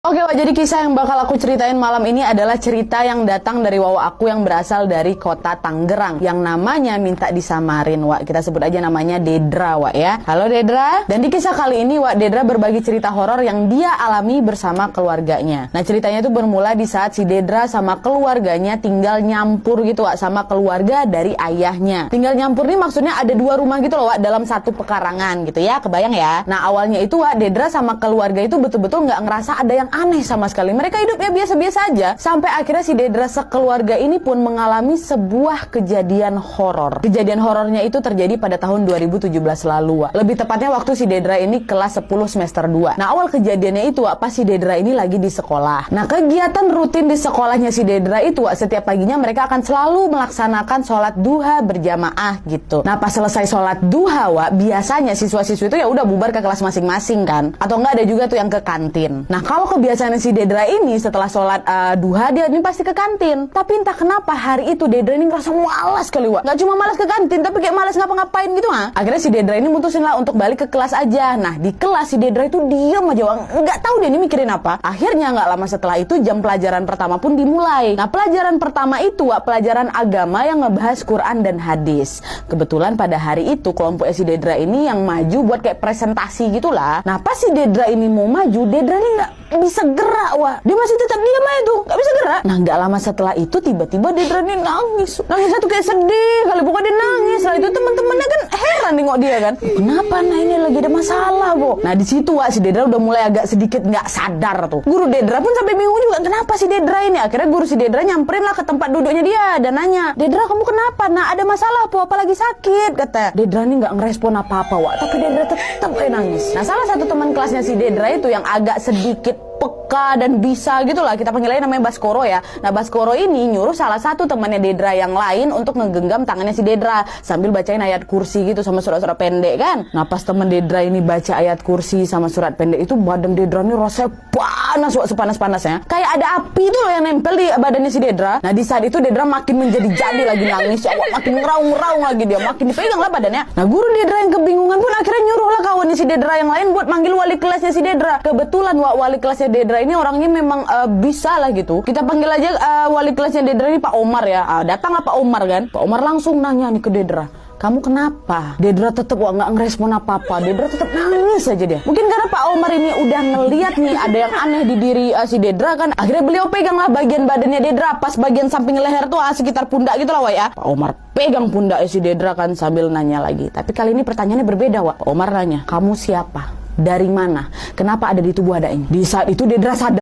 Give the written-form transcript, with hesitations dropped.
Oke Wak, jadi kisah yang bakal aku ceritain malam ini adalah cerita yang datang dari Wawa aku yang berasal dari kota Tangerang, yang namanya minta disamarin, Wak. Kita sebut aja namanya Dedra, Wak ya. Halo Dedra. Dan di kisah kali ini, Wak, Dedra berbagi cerita horor yang dia alami bersama keluarganya. Nah, ceritanya itu bermula di saat si Dedra sama keluarganya tinggal nyampur gitu, Wak, sama keluarga dari ayahnya. Tinggal nyampur nih maksudnya ada dua rumah gitu loh, Wak, dalam satu pekarangan gitu ya. Kebayang ya? Nah, awalnya itu, Wak, Dedra sama keluarga itu betul-betul nggak ngerasa ada yang aneh sama sekali. Mereka hidupnya biasa-biasa aja. Sampai akhirnya si Dedra sekeluarga ini pun mengalami sebuah kejadian horor. Kejadian horornya itu terjadi pada tahun 2017 lalu, Wak. Lebih tepatnya waktu si Dedra ini kelas 10 semester 2. Nah, awal kejadiannya itu, Wak, pas si Dedra ini lagi di sekolah. Nah, kegiatan rutin di sekolahnya si Dedra itu, Wak, setiap paginya mereka akan selalu melaksanakan sholat duha berjamaah gitu. Nah, pas selesai sholat duha, Wak, biasanya siswa-siswi itu ya udah bubar ke kelas masing-masing kan. Atau enggak ada juga tuh yang ke kantin. Nah, kalau kebiasaan si Dedra ini setelah sholat duha dia ini pasti ke kantin. Tapi entah kenapa hari itu Dedra ini ngerasa malas kali, Wak. Gak cuma malas ke kantin, tapi kayak malas ngapa-ngapain gitu, ha. Akhirnya si Dedra ini mutusin lah untuk balik ke kelas aja. Nah, di kelas si Dedra itu diam aja, Wak. Nggak tahu dia ini mikirin apa. Akhirnya nggak lama setelah itu jam pelajaran pertama pun dimulai. Nah, pelajaran pertama itu, Wak, pelajaran agama yang ngebahas Quran dan hadis. Kebetulan pada hari itu kelompok si Dedra ini yang maju buat kayak presentasi gitulah. Nah, pas si Dedra ini mau maju, Dedra ini nggak bisa gerak, Wak. Dia masih tetap diam aja tuh, gak bisa gerak. Nah, gak lama setelah itu tiba-tiba Dedra ini nangis. Nangisnya tuh kayak sedih kali, pokoknya dia nangis. Setelah itu teman-temannya kan heran nengok dia kan. Kenapa? Nah, ini lagi ada masalah, Bo. Nah, di situ, Wak, si Dedra udah mulai agak sedikit gak sadar tuh. Guru Dedra pun sampai bingung juga, kenapa si Dedra ini? Akhirnya guru si Dedra nyamperin lah ke tempat duduknya dia dan nanya, "Dedra, kamu kenapa? Nah, ada masalah apa lagi sakit?" Kata Dedra ini gak ngerespon apa-apa, Wak. Tapi Dedra tetap aja nangis. Nah, salah satu teman kelasnya si Dedra itu yang agak sedikit peka dan bisa gitulah, kita panggil aja namanya Baskoro ya. Nah, Baskoro ini nyuruh salah satu temannya Dedra yang lain untuk ngegenggam tangannya si Dedra sambil bacain ayat kursi gitu sama surat-surat pendek kan. Nah, pas teman Dedra ini baca ayat kursi sama surat pendek itu, badan Dedra ini rasanya panas, Wak, sepanas-panasnya. Kayak ada api tuh loh yang nempel di badannya si Dedra. Nah, di saat itu Dedra makin menjadi-jadi lagi nangis, ya Allah, makin ngeraung-ngeraung lagi dia, makin dipegang lah badannya. Nah, guru Dedra yang kebingungan pun akhirnya nyuruh lah kawannya si Dedra yang lain buat manggil wali kelasnya si Dedra. Kebetulan, Wak, wali kelasnya Dedra ini orangnya memang bisa lah gitu. Kita panggil aja wali kelasnya Dedra ini Pak Omar ya. Datanglah Pak Omar kan. Pak Omar langsung nanya nih ke Dedra, "Kamu kenapa?" Dedra tetep, Wak, nggak ngerespon apa-apa. Dedra tetep nangis aja dia. Mungkin karena Pak Omar ini udah ngeliat nih ada yang aneh di diri si Dedra kan. Akhirnya beliau pegang lah bagian badannya Dedra. Pas bagian samping leher tuh sekitar pundak gitu lah, Wak ya. Pak Omar pegang pundak si Dedra kan sambil nanya lagi. Tapi kali ini pertanyaannya berbeda, Wak. Pak Omar nanya, "Kamu siapa? Dari mana? Kenapa ada di tubuh ada ini?" Di saat itu Dedra sadar.